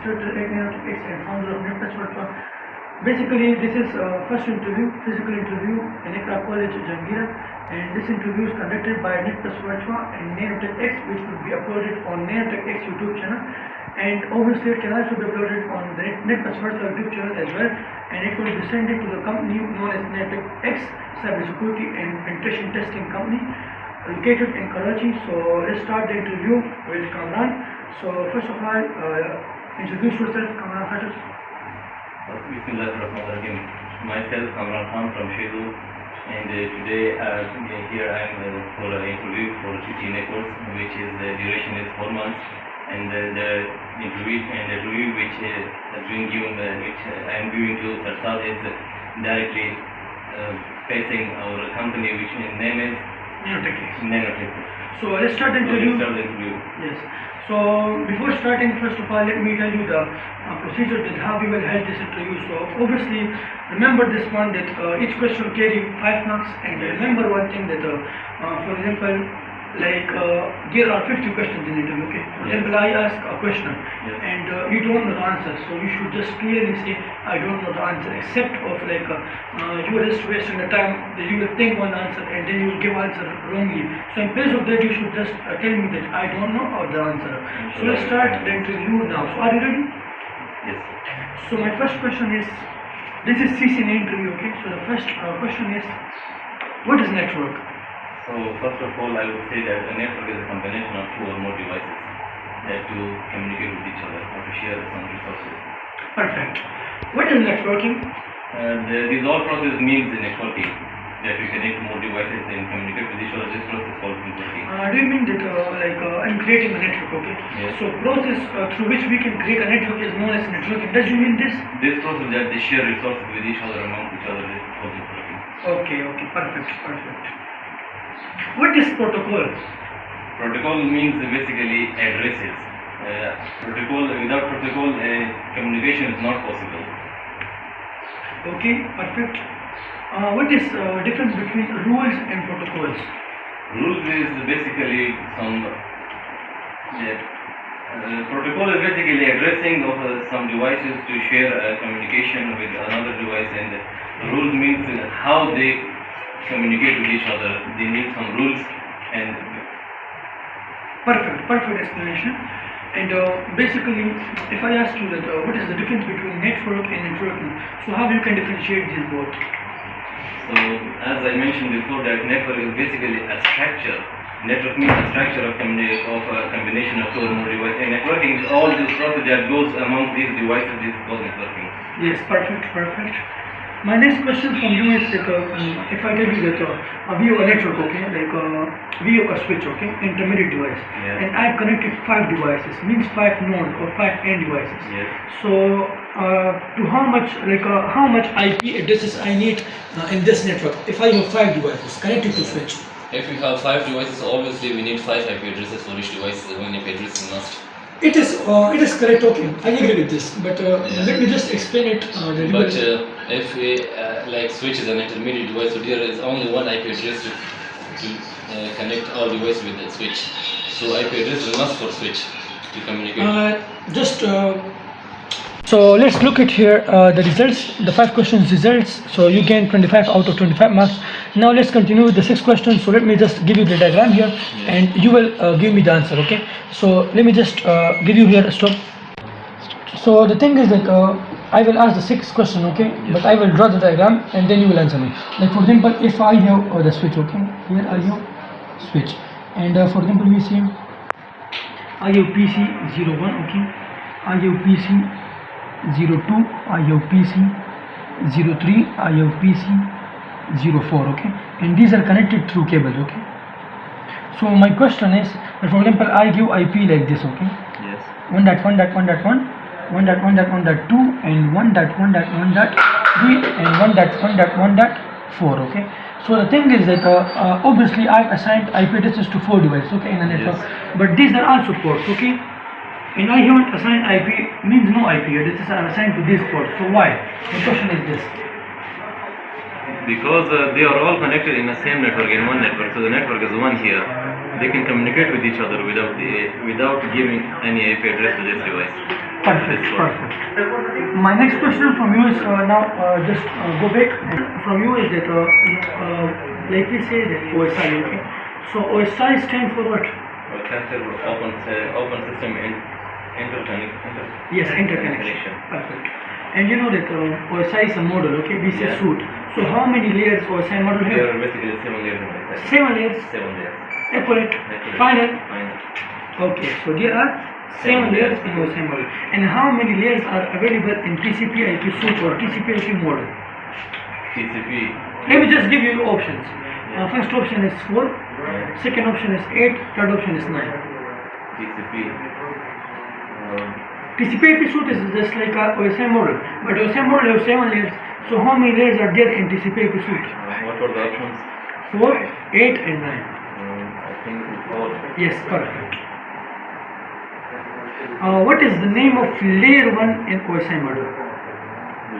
administrator at Network X and founder of Network. Basically, this is first interview, physical interview in IQRA College, Jehangira, and this interview is conducted by Network and Network X, which will be uploaded on Network X YouTube channel, and obviously it can also be uploaded on the Network YouTube channel as well, and it will be sent to the company known as Network X Cybersecurity and Penetration Testing Company, located in Karachi. So let's start the interview with Kamran. So first of all, introduce yourself, Kamran Khatter. Bismillahirrahmanirrahim. Myself, Kamran Khan from Shedu, and today here I am for an interview for CCNA course, which is the duration is 4 months, and the interview which has been given, which I am giving to Sarsal, is directly facing our company, which name is Nanotech. So let's start the interview. Yes. So before starting, first of all, let me tell you the procedure that how we will hold this interview. So obviously, remember this one that each question will carry 5 marks, and remember one thing that, for example, like there are 50 questions in the interview. Okay. For example, I ask a question, and you don't know the answer, so you should just clearly say I don't know the answer, except of like you are just wasting the time that you will think one answer and then you will give answer wrongly. So in place of that, you should just tell me that I don't know or the answer. So let's start the interview now. So are you ready? Yes. So my first question is, this is CCNA interview. Okay. So the first question is, what is network? So first of all, I would say that a network is a combination of 2 or more devices that to communicate with each other or to share some resources. Perfect. What is networking? These all process means networking, that we connect more devices and communicate with each other. This process is called networking. Do you mean that I'm creating a network? Okay. Yes. So process through which we can create a network is known as networking. Does you mean this? This process that they share resources with each other amongst each other is called networking. Okay. Perfect. What is protocol? Protocol means basically addresses. Without protocol, communication is not possible. Okay, perfect. What is difference between rules and protocols? Rules is basically some. Protocol is basically addressing of some devices to share communication with another device, and rules means how they communicate with each other. They need some rules and perfect explanation. And basically, if I ask you that what is the difference between network and networking, so how you can differentiate these both? So as I mentioned before, that network is basically a structure. Network means a structure of a combination of 2 or more devices, and networking is all this process that goes among these devices. This is called networking. Yes, perfect. My next question from you is like, if I tell you that we have a network, okay, like we have a switch, okay, intermediate device, and I've connected 5 devices, means 5 node or 5 end devices. Yes. So to how much IP addresses I need in this network if I have 5 devices connected to switch? If we have 5 devices, obviously we need 5 IP addresses for each device. One IP address is must. It is correct, okay, I agree with this, but let me just explain it. But if we like switch is an intermediate device, so there is only one IP address to connect all devices with the switch. So IP address is must for switch to communicate. So let's look at here the results, the 5 questions results. So you gain 25 out of 25 marks. Now let's continue with the 6 questions. So let me just give you the diagram here, and you will give me the answer. Okay. So let me just give you here a stop. So the thing is that I will ask the 6th question, okay, but I will draw the diagram and then you will answer me. Like for example, if I have the switch, okay, here I have switch, and for example we say I have PC01, okay, I have PC02, I have PC03, I have PC04, okay, and these are connected through cables, okay. So my question is, for example, I give IP like this, okay. Yes. 1.1.1.1, 1.1.1.2, and 1.1.1.3, and 1.1.1.4, okay. So the thing is that obviously I've assigned IP addresses to 4 devices, okay, in a network, but these are also ports, okay. And I haven't assigned IP means no IP addresses are assigned to these ports. So why? The question is this. Because they are all connected in the same network, in one network. So the network is one here. They can communicate with each other without giving any IP address to this device. Perfect, perfect. My next question from you is now just go back. From you is that like we say that OSI, okay? So OSI stands for what? Or cancel open system Yes, interconnection. Perfect. And you know that OSI is a model, okay? We say Yeah. suite. So how many layers OSI model There have? are basically 7 layers in OSI. 7 layers. 7 layers. Accurate. Accurate. Final. Final. Okay, so there are 7 layers in OSI model. And how many layers are available in TCP/IP suite or TCP/IP model? TCP. Let me just give you options. First option is 4, Yeah. second option is 8, third option is 9. TCP. TCP/IP suite is just like a OSI model, but OSI model has 7 layers. So how many layers are there in TCP/IP suite? What were the options? 4, 8 and 9. I think 4. Yes, perfect. What is the name of layer 1 in OSI model?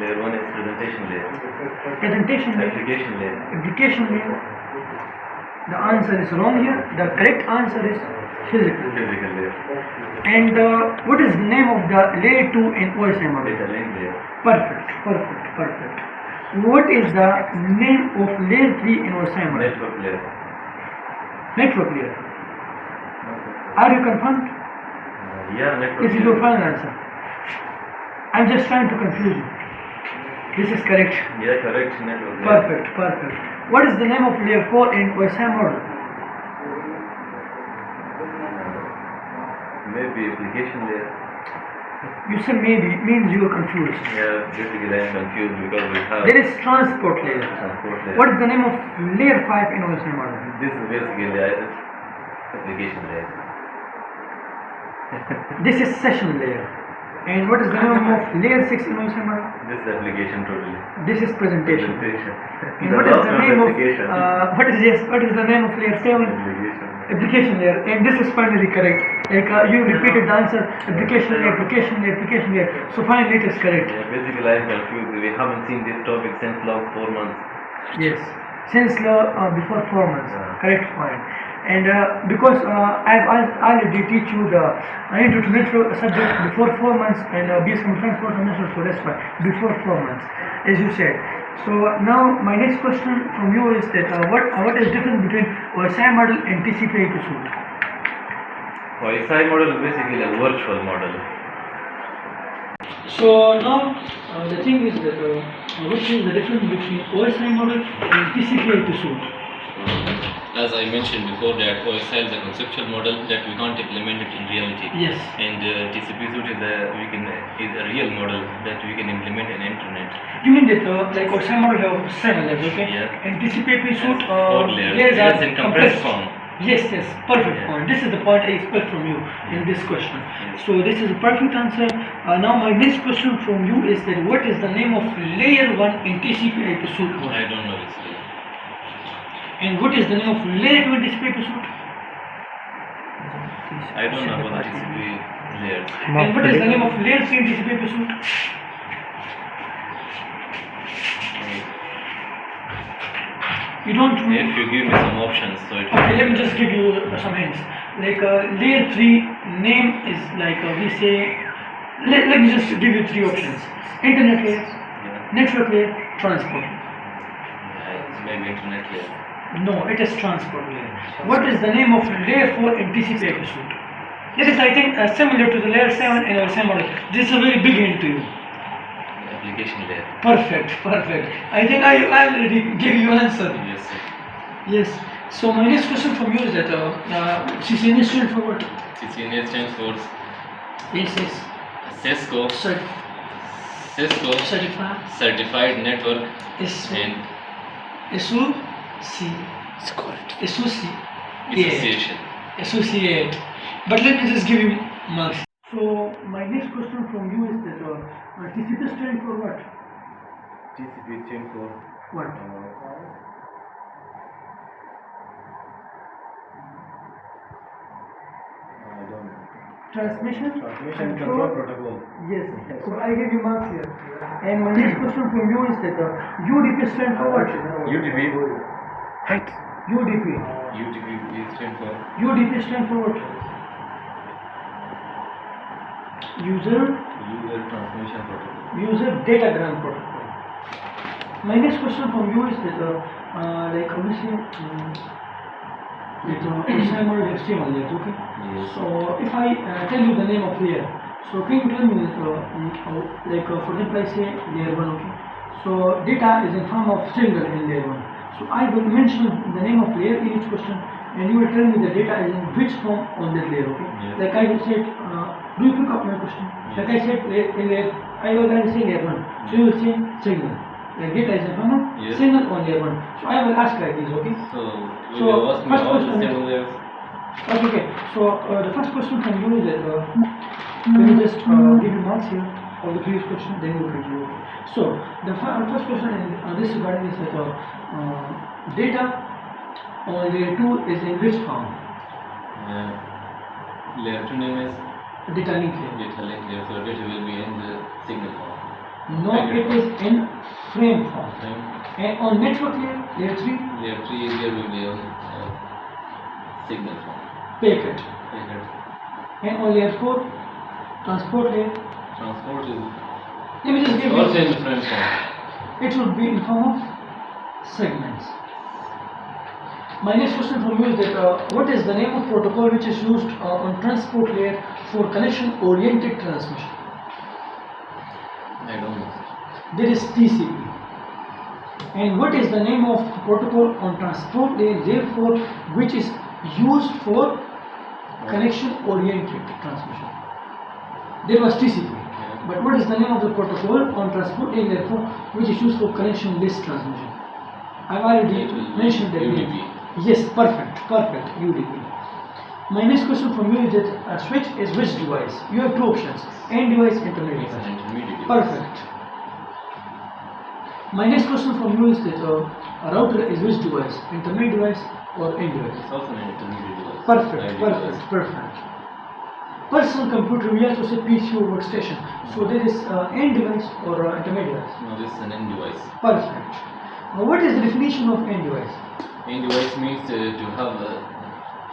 Layer 1 is presentation layer. Presentation layer, Application layer. application layer. The answer is wrong here. The correct answer is physical layer. Physical layer. And what is the name of the layer 2 in OSI model? Data link layer. Perfect, perfect, perfect. What is the name of layer 3 in OSI model? Network layer. Network layer. Are you confirmed? Yeah, network This is your final answer. I'm just trying to confuse you. This is correct. Yeah, correct. Network layer. Perfect, perfect. What is the name of layer 4 in OSI model? Maybe application layer. You say maybe, means you are confused. Yeah, basically I am confused because we have There is transport layer. transport layer. What is the name of layer 5 in OSI model? This is basically application layer. This is session layer. And what is the name of layer 6 in OSI model? This is application totally. This is presentation. Presentation. And what is the name of application? what is the name of layer 7? Application. Application layer. And this is finally correct. Like you repeated the answer, application layer, application layer, application layer. So finally it is correct. Yeah, basically I am confused. We haven't seen this topic since last 4 months. Yes. Since before 4 months. Yeah. Correct point. And because I've already teach you the intro to network subject before 4 months and BSc transport semester, so that's why before 4 months, as you said. So now my next question from you is that what is difference between OSI model and TCP/IP suite? OSI model is basically a virtual model. So now the thing is that which is the difference between OSI model and TCP/IP suite? As I mentioned before, that OSI is a conceptual model that we can't implement it in reality. Yes. And TCP suite is a real model that we can implement in internet. You mean that like OSI model have 7 layers, okay? Yeah. And TCP/IP suite 4 layers. layers are Yes, in compressed form. Yes, yes, perfect Yeah. point. This is the point I expect from you in this question. Yes. So this is a perfect answer. Now my next question from you is that what is the name of layer 1 in TCP/IP suite model? I don't know basically. And what is the name of layer 2 in TCP/IP suite? I don't know about the TCP layers. And what is the name of layer 3 in TCP/IP suite? You don't know? If you give me some options, so it Okay, let me just give you some hints. Like layer 3 name is like we say, let me just give you 3 options. Internet layer, Yeah. network layer, transport. It's maybe internet layer. No, it is transport layer. What is the name of layer 4 in TCP/IP suite? This is, I think, similar to the layer 7 in OSI model. This is a very big hint to you. Application layer. Perfect, perfect. I think I already gave you answer. Yes, sir. Yes. So my next question from you is that CCNA stands for what? CCNA stands for Yes, yes. Cisco Certified. Certified Network and SOC. Association. Associate. But let me just give you marks. So my next question from you is that TCP stands for what? TCP stands for What? I don't know. Transmission Control protocol. Yes. So I give you marks here. And my next question from you is that UDP stands for what? UDP. Height. UDP. UDP stands for UDP stands for what? User transmission protocol. user datagram protocol. My next question from you is that like obviously HTML layers, okay? Yes. So if I tell you the name of layer, so can you tell me that like for example I say layer 1, okay? So data is in form of single in layer 1. So I will mention the name of layer in each question and you will tell me the data is in which form on that layer, okay? Yes. Like I will say, do you pick up my question? Yes. Like I said, in layer, I will say layer 1. So you will say signal. Like data is in form of Yes. signal on layer 1. So I will ask like this, okay? So, So, will you ask me first all the question- 7 layers? Okay. So the first question from you is that let me just give you marks here of the previous question, then you will continue. Okay. So the first question in this regarding is that data on layer 2 is in which form? Layer 2 name is Data link layer. data link layer, so data will be in the signal form. No, it is in frame form. Frame. And on network layer, layer 3, Layer 3 layer will be on signal form. packet. Packet. And on layer 4, transport layer. Transport is Let me just give also you. in the frame form. It would be in form of segments. My next question from you is that what is the name of protocol which is used on transport layer for connection oriented transmission? I don't know. There is TCP. And what is the name of protocol on transport layer therefore which is used for connection oriented transmission? There was TCP. But what is the name of the protocol on transport layer therefore which is used for connection less transmission? I've already mentioned that name. UDP. Yes, perfect, UDP. My next question from you is that a switch is which device? You have two options, end device, intermediate It's an device. intermediate device. Perfect. My next question from you is that a router is which device? Intermediate device or end device? It's also an intermediate device. Perfect, ID perfect, device. perfect. Personal computer, we also say PC or workstation. So there is end device or intermediate device. No, this is an end device. Perfect. What is the definition of end device? End device means to have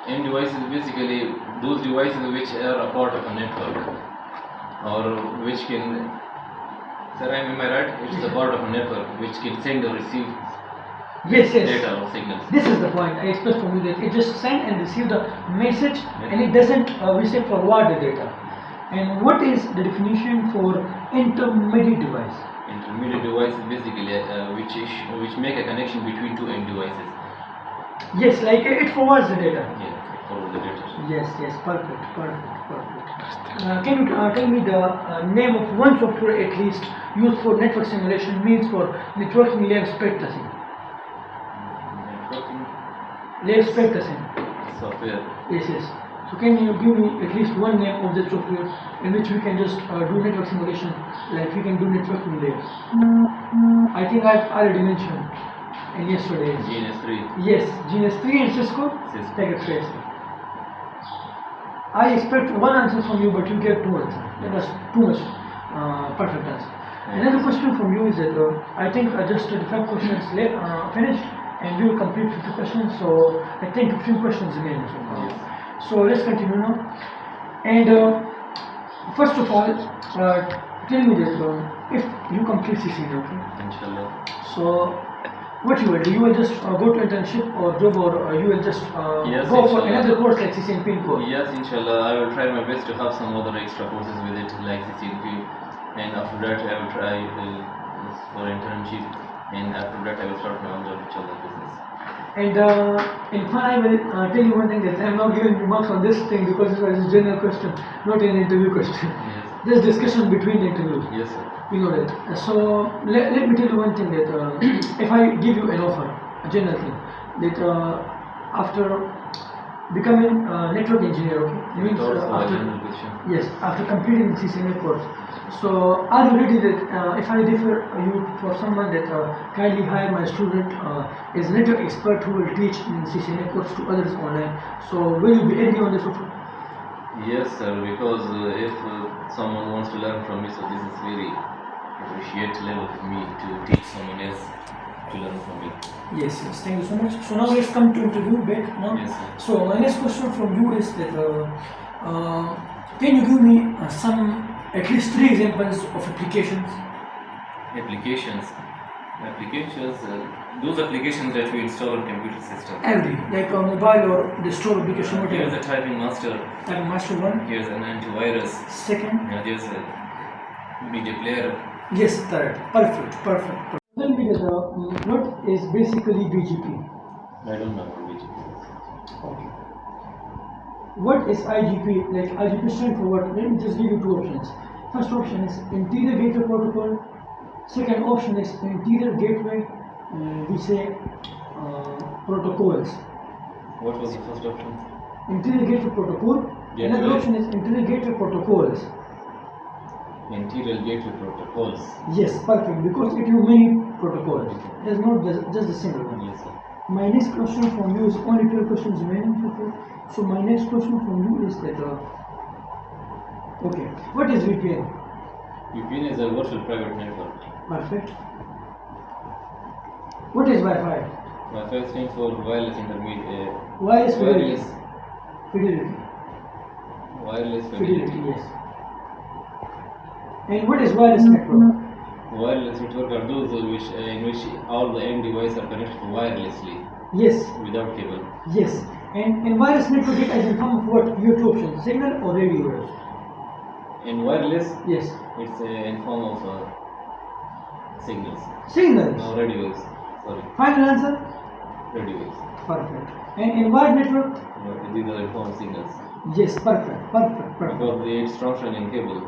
end device is basically those devices which are a part of a network or which can. Sir, am I right? It's a part of a network which can send or receive Yes, yes. data or signals. This is the point I expect from you that it just send and receive the message and it doesn't we say forward the data. And what is the definition for intermediate device? Intermediate device is basically which make a connection between two end devices. Yes, like it forwards the data. Yeah, for the data. Yes, perfect. Can you tell me the name of one software at least used for network simulation means for networking layer spec testing? Networking Layer spec testing. software. Yes. So can you give me at least one name of the software in which we can just do network simulation, like we can do networking layers? I think I've already mentioned in yesterday's. GNS3. Yes, GNS3 and Cisco. Cisco. Packet tracing. I expect one answer from you, but you gave two answers. That was too much perfect answer. Another question from you is that I think just 25 questions finished, and we will complete 50 questions. So I think 15 questions remain. Yes. So let's continue now. And first of all, tell me that if you complete CCNA, okay? Inshallah. So what you will do? You will just go to internship or job, or you will just Yes, go for inshallah. another course like CCNP course. Yes, inshallah, I will try my best to have some other extra courses with it, like CCNP, and after that I will try for internship, and after that I will start my own job, inshallah, business. And in fun, I will tell you one thing that I am not giving remarks on this thing because it was a general question, not an interview question. Yes. This discussion between the interviews. Yes, sir. You know that. So let me tell you one thing that if I give you an offer, a general thing, that after becoming a network engineer, okay, means Also a after general question. yes, after completing the CCNA course. So are you ready that if I refer you for someone that kindly hire my student is a network expert who will teach in CCNA course to others online. So will you be agree on this offer? Yes, sir, because if someone wants to learn from me, so this is very appreciate level for me to teach someone else to learn from me. Yes, thank you so much. So now let's come to interview back now. Yes, sir. So my next question from you is that can you give me some At least 3 examples of applications. Applications, those applications that we install on computer system. Every, like a mobile or desktop application, Here's whatever. a typing master. Type master 1. Here's an antivirus. Second. There's a media player. Yes, third. Perfect. Tell me what is basically BGP? I don't know what BGP is. Okay. What is IGP? Like IGP stands for what? Let me just give you 2 options. First option is Interior Gateway Protocol. Second option is Interior Gateway, we say protocols. What was the first option? Interior Gateway Protocol. Gateway. Another option is Interior Gateway Protocols. Interior gateway protocols. Yes, perfect, because it has many protocols. It is not just a single one. Yes, sir. My next question from you is only 12 questions remaining. So my next question from you is that, okay, what is VPN? VPN is a virtual private network. Perfect. What is Wi-Fi? Wi-Fi stands for wireless intermediate. Wireless Wireless. fidelity. Wireless Fidelity, yes. And what is wireless network? Wireless network are those in which all the end devices are connected wirelessly Yes, without cable. yes. And wireless network it is in form of what? You have 2 options, signal or radio waves. In wireless, Yes. it's in form of signals. Signals. No, radio waves. Sorry, Final answer? radio waves. Perfect. And in wired network? These are in form of signals. Yes, perfect. Because it's transferred in cable.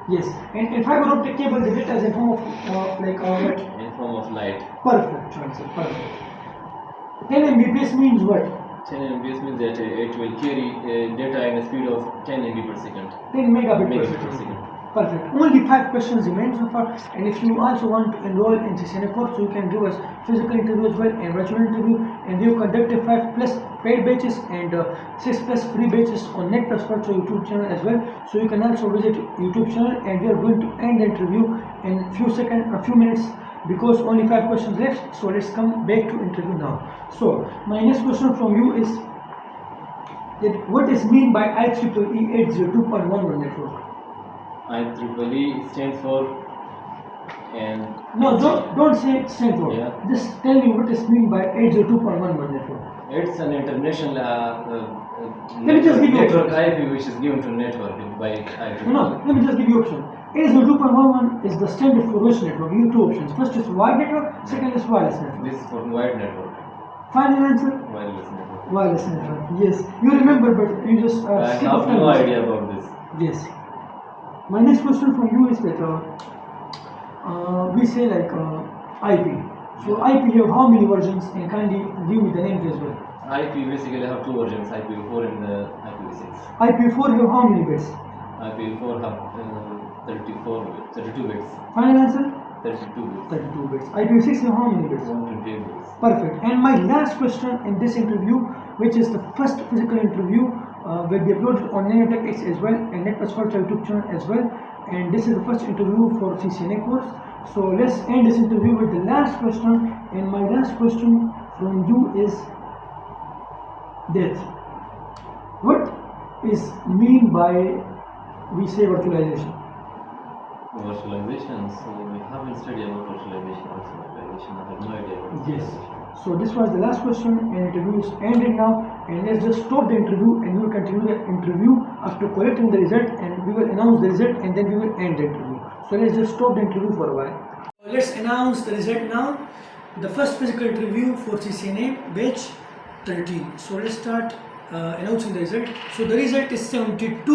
Yes. And in fiber optic cable the data is in form of what? In form of light. Perfect answer, perfect. 10 Mbps means what? 10 Mbps means that it will carry data in a speed of 10 MB per second. 10 megabit per Megabit per second. second. Perfect. Only 5 questions remain so far. And if you also want to enroll in CCNA course, so you can give us physical interview as well and virtual interview. And we have conducted 5 plus paid batches and 6 plus free batches on Net Plus Virtual YouTube channel as well. So you can also visit YouTube channel, and we are going to end the interview in a few minutes because only 5 questions left. So let's come back to interview now. So my next question from you is that what is mean by IEEE 802.11 network? IEEE stands for and No, don't say stand for. Yeah. Just tell me what is mean by 802.11 network. it's an international Let me just give you network options. IP which is given to network by IEEE. No, let me just give you option. 802.11 is the standard for which network? You have 2 options. First is wired network, second is wireless network. This is for wired network, Final answer? wireless network. Wireless network. Yes, you remember, but you just I skip have of no time. idea about this. Yes. My next question from you is that we say like IP. So IP have how many versions, and kindly give me the names as well. IP basically have 2 versions, IPv4 and IPv6. IP4 have how many bits? IPv4 have 32 bits. Final answer? 32 bits. 32 bits. IPv6 have how many bits? 128 bits. Perfect. And my last question in this interview, which is the first physical interview, will be uploaded on Nanotech X as well and Net Plus Virtual YouTube channel as well. And this is the first interview for CCNA course. So let's end this interview with the last question. And my last question from you is that what is mean by we say virtualization? Virtualization, so we haven't studied about virtualization. I have no idea about Yes. virtualization. So this was the last question, and interview is ended now. And let's just stop the interview, and we will continue the interview after collecting the result, and we will announce the result, and then we will end the interview. So let's just stop the interview for a while. Let's announce the result now. The first physical interview for CCNA batch 13. So let's start announcing the result. So the result is 72%,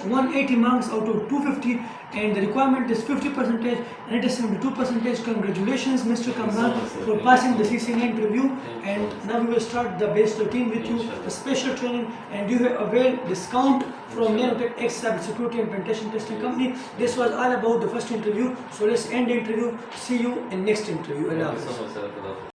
180 marks out of 250, and the requirement is 50%, and it is 72%. Congratulations, Mr. Kamran, for passing the CCNA interview. And now we will start the batch 13 with you, a special training, and you have availed discount from Nanotech X Cybersecurity and Penetration Testing Company. This was all about the first interview. So let's end the interview. See you in next interview. Allah Thank you Hafiz. so much, sir, for that.